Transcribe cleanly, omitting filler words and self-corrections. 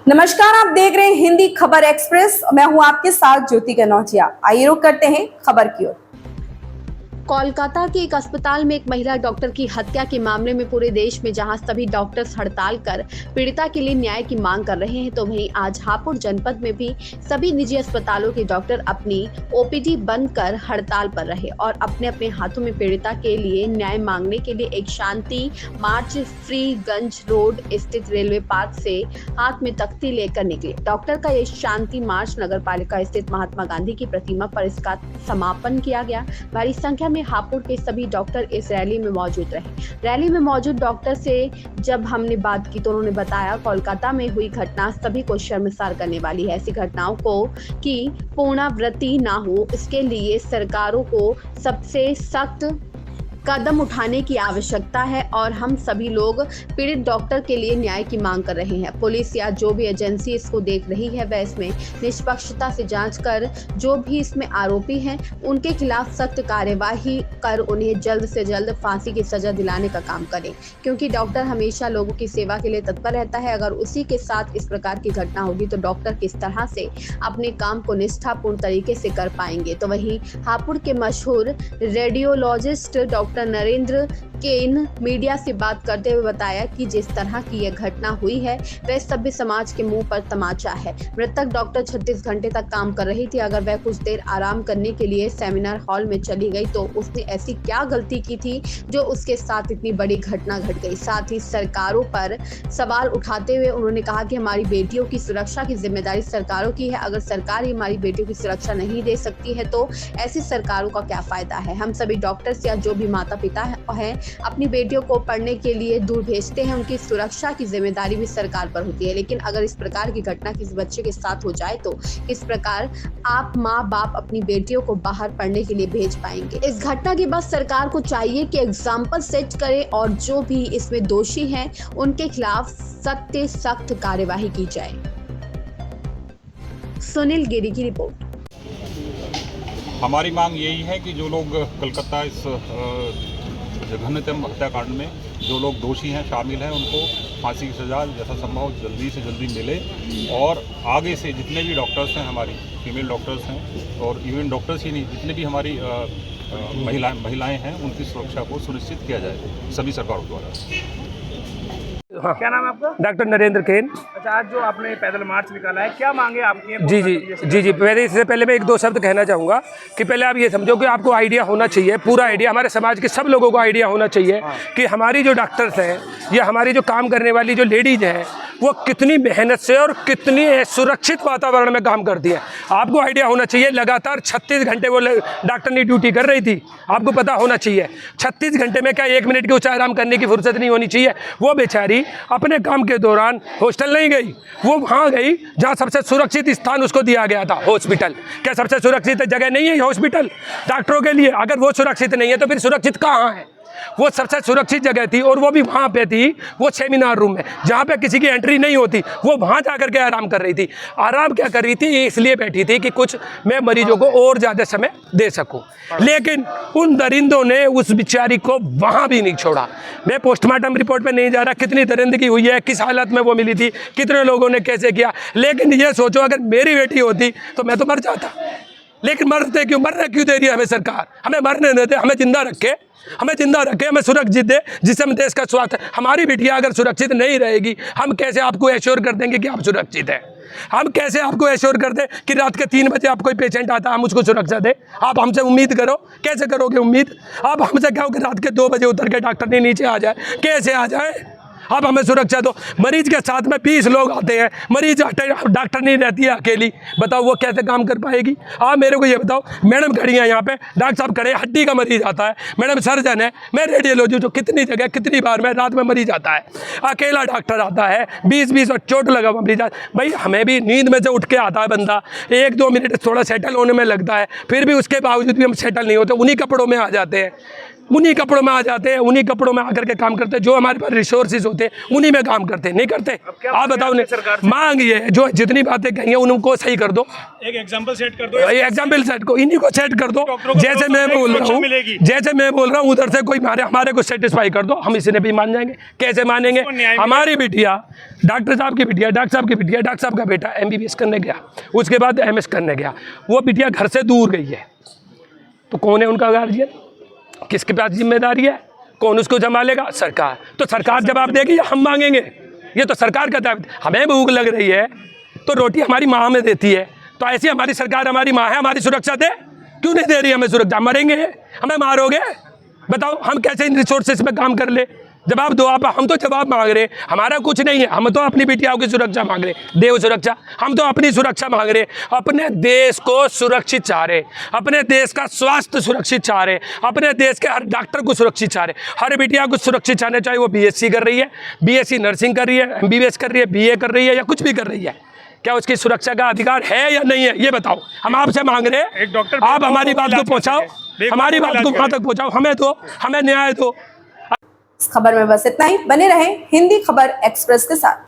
नमस्कार, आप देख रहे हैं हिंदी खबर एक्सप्रेस। मैं हूं आपके साथ ज्योति कनौजिया। आइए रुक करते हैं खबर की ओर। कोलकाता के एक अस्पताल में एक महिला डॉक्टर की हत्या के मामले में पूरे देश में जहां सभी डॉक्टर्स हड़ताल कर पीड़िता के लिए न्याय की मांग कर रहे हैं, तो वहीं आज हापुड़ जनपद में भी सभी निजी अस्पतालों के डॉक्टर अपनी ओपीडी बंद कर हड़ताल पर रहे और अपने अपने हाथों में पीड़िता के लिए न्याय मांगने के लिए एक शांति मार्च फ्रीगंज रोड स्थित रेलवे पार्क से हाथ में तख्ती लेकर निकले। डॉक्टर का ये शांति मार्च नगर पालिका स्थित महात्मा गांधी की प्रतिमा पर इसका समापन किया गया। भारी संख्या में हापुड़ के सभी डॉक्टर इस रैली में मौजूद रहे। रैली में मौजूद डॉक्टर से जब हमने बात की तो उन्होंने बताया, कोलकाता में हुई घटना सभी को शर्मसार करने वाली है। ऐसी घटनाओं को की पुनरावृत्ति ना हो, इसके लिए सरकारों को सबसे सख्त कदम उठाने की आवश्यकता है और हम सभी लोग पीड़ित डॉक्टर के लिए न्याय की मांग कर रहे हैं। पुलिस या जो भी एजेंसी इसको देख रही है वह इसमें निष्पक्षता से जांच कर जो भी इसमें आरोपी हैं उनके खिलाफ सख्त कार्यवाही कर उन्हें जल्द से जल्द फांसी की सजा दिलाने का काम करें, क्योंकि डॉक्टर हमेशा लोगों की सेवा के लिए तत्पर रहता है। अगर उसी के साथ इस प्रकार की घटना होगी तो डॉक्टर किस तरह से अपने काम को निष्ठापूर्ण तरीके से कर पाएंगे। तो वहीं हापुड़ के मशहूर रेडियोलॉजिस्ट डॉक्टर नरेंद्र केन मीडिया से बात करते हुए बताया कि जिस तरह की यह घटना हुई है वह सभ्य समाज के मुंह पर तमाचा है। मृतक डॉक्टर 36 घंटे तक काम कर रही थी। अगर वह कुछ देर आराम करने के लिए सेमिनार हॉल में चली गई तो उसने ऐसी क्या गलती की थी जो उसके साथ इतनी बड़ी घटना घट गई। साथ ही सरकारों पर सवाल उठाते हुए उन्होंने कहा कि हमारी बेटियों की सुरक्षा की जिम्मेदारी सरकारों की है। अगर सरकार ही हमारी बेटियों की सुरक्षा नहीं दे सकती है तो ऐसी सरकारों का क्या फायदा है। हम सभी डॉक्टर्स या जो भी माता पिता हैं अपनी बेटियों को पढ़ने के लिए दूर भेजते हैं, उनकी सुरक्षा की जिम्मेदारी भी सरकार पर होती है। लेकिन अगर इस प्रकार की घटना किसी बच्चे के साथ हो जाए तो इस प्रकार आप माँ बाप अपनी बेटियों को बाहर पढ़ने के लिए भेज पाएंगे। इस घटना के बाद सरकार को चाहिए कि एग्जाम्पल सेट करे और जो भी इसमें दोषी हैं उनके खिलाफ सख्त कार्यवाही की जाए। सुनील गिरी की रिपोर्ट। हमारी मांग यही है कि जो लोग कलकत्ता इस जघन्यतम हत्याकांड में जो लोग दोषी हैं शामिल हैं उनको फांसी की सज़ा जैसा संभव जल्दी से जल्दी मिले और आगे से जितने भी डॉक्टर्स हैं, हमारी फीमेल डॉक्टर्स हैं और इवन डॉक्टर्स ही नहीं, जितने भी हमारी महिलाएं हैं उनकी सुरक्षा को सुनिश्चित किया जाए सभी सरकारों द्वारा। हाँ। क्या नाम है आपका? डॉक्टर नरेंद्र केन। अच्छा, आज जो आपने पैदल मार्च निकाला है, क्या मांगे आपकी? जी। पहले इससे पहले मैं एक दो शब्द कहना चाहूँगा कि पहले आप ये समझो कि आपको आइडिया होना चाहिए, पूरा आइडिया हमारे समाज के सब लोगों को आइडिया होना चाहिए कि हमारी जो डॉक्टर्स हैं या हमारी जो काम करने वाली जो लेडीज हैं वो कितनी मेहनत से और कितनी सुरक्षित वातावरण में काम करती है। आपको आइडिया होना चाहिए। लगातार 36 घंटे वो डॉक्टरनी ड्यूटी कर रही थी, आपको पता होना चाहिए। 36 घंटे में क्या 1 मिनट की उच्च आराम करने की फुर्सत नहीं होनी चाहिए। वो बेचारी अपने काम के दौरान हॉस्टल नहीं गई, वो वहाँ गई जहाँ सबसे सुरक्षित स्थान उसको दिया गया था, हॉस्पिटल। क्या सबसे सुरक्षित जगह नहीं है हॉस्पिटल डॉक्टरों के लिए? अगर वो सुरक्षित नहीं है तो फिर सुरक्षित कहाँ है? वो सबसे सुरक्षित जगह थी और वो भी वहाँ पे थी, वो सेमिनार रूम में जहाँ पे किसी की एंट्री नहीं होती। वो वहाँ जा कर के आराम कर रही थी। आराम क्या कर रही थी? ये इसलिए बैठी थी कि कुछ मैं मरीजों को और ज़्यादा समय दे सकूँ। लेकिन उन दरिंदों ने उस बेचारी को वहाँ भी नहीं छोड़ा। मैं पोस्टमार्टम रिपोर्ट पे नहीं जा रहा कितनी दरिंदगी हुई है, किस हालत में वो मिली थी, कितने लोगों ने कैसे किया। लेकिन ये सोचो अगर मेरी बेटी होती तो मैं तो मर जाता। लेकिन मरने क्यों दे रही है हमें सरकार? हमें मरने न दे, हमें जिंदा रखे, हमें सुरक्षित दे, जिससे हम देश का स्वास्थ्य। हमारी बिटिया अगर सुरक्षित नहीं रहेगी, हम कैसे आपको एश्योर कर देंगे कि आप सुरक्षित हैं? हम कैसे आपको एश्योर कर दें कि रात के 3 बजे आप कोई पेशेंट आता है हम उसको सुरक्षा दें? आप हमसे उम्मीद करो, कैसे करोगे उम्मीद? आप हमसे कहो कि रात के 2 बजे उतर के डॉक्टर ने नीचे आ जाए, कैसे आ जाए? आप हमें सुरक्षा दो। मरीज के साथ में 20 लोग आते हैं, मरीज डॉक्टर नहीं रहती है अकेली, बताओ वो कैसे काम कर पाएगी? आप मेरे को ये बताओ। मैडम खड़ी हैं यहाँ पे, डॉक्टर साहब खड़े, हड्डी का मरीज आता है, मैडम सर्जन है, मैं रेडियोलॉजी, जो कितनी जगह कितनी बार में रात में मरीज आता है, अकेला डॉक्टर आता है, 20 और चोट लगा हुआ मरीज। भाई हमें भी नींद में से उठ के आता है बंदा, 1-2 मिनट थोड़ा सेटल होने में लगता है, फिर भी उसके बावजूद भी हम सेटल नहीं होते, उन्हीं कपड़ों में आ जाते हैं। उन्हीं कपड़ों में आ जाते हैं, उन्हीं कपड़ों में आकर के काम करते हैं। जो हमारे पास रिसोर्सेज होते हैं उन्हीं में काम करते हैं, नहीं करते। आप बताओ नहीं, मांग ये जो जितनी बातें कही हैं उनको सही कर दो, एक एग्जांपल सेट कर दो। ये एग्जाम्पल सेट को इन्हीं को सेट कर दो। जैसे मैं बोल रहा हूँ उधर से कोई हमारे को सेटिस्फाई कर दो, हम इसी भी मान जाएंगे। कैसे मानेंगे? हमारी बिटिया डॉक्टर साहब की बिटिया, डॉक्टर साहब की बिटिया, डॉक्टर साहब का बेटा MBBS करने गया, उसके बाद MS करने गया, वो बिटिया घर से दूर गई है, तो कौन है उनका गार्जियन? किसके पास जिम्मेदारी है? कौन उसको संभालेगा? सरकार। तो सरकार जवाब देगी या हम मांगेंगे? ये तो सरकार का दायित्व। हमें भूख लग रही है तो रोटी हमारी माँ में देती है, तो ऐसी हमारी सरकार हमारी माँ है, हमारी सुरक्षा दे, क्यों नहीं दे रही हमें सुरक्षा? मरेंगे, हमें मारोगे? बताओ हम कैसे इन रिसोर्सेज में काम कर ले? जवाब दो आप। हम तो जवाब मांग रहे, हमारा कुछ नहीं है, हम तो अपनी बिटियाओं की सुरक्षा मांग रहे, देव सुरक्षा। हम तो अपनी सुरक्षा मांग रहे, अपने देश को सुरक्षित चाह रहे, अपने देश का स्वास्थ्य सुरक्षित चाह रहे, अपने देश के हर डॉक्टर को सुरक्षित चाह रहे, हर बिटिया को सुरक्षित चाहने, चाहे वो BSc कर रही है, BSc नर्सिंग कर रही है, MBBS कर रही है, BA कर रही है या कुछ भी कर रही है। क्या उसकी सुरक्षा का अधिकार है या नहीं है? ये बताओ। हम आपसे मांग रहे हैं, एक डॉक्टर आप हमारी बात को पहुँचाओ, हमारी बात को वहाँ तक पहुँचाओ, हमें दो, हमें न्याय दो। इस खबर में बस इतना ही। बने रहें हिंदी खबर एक्सप्रेस के साथ।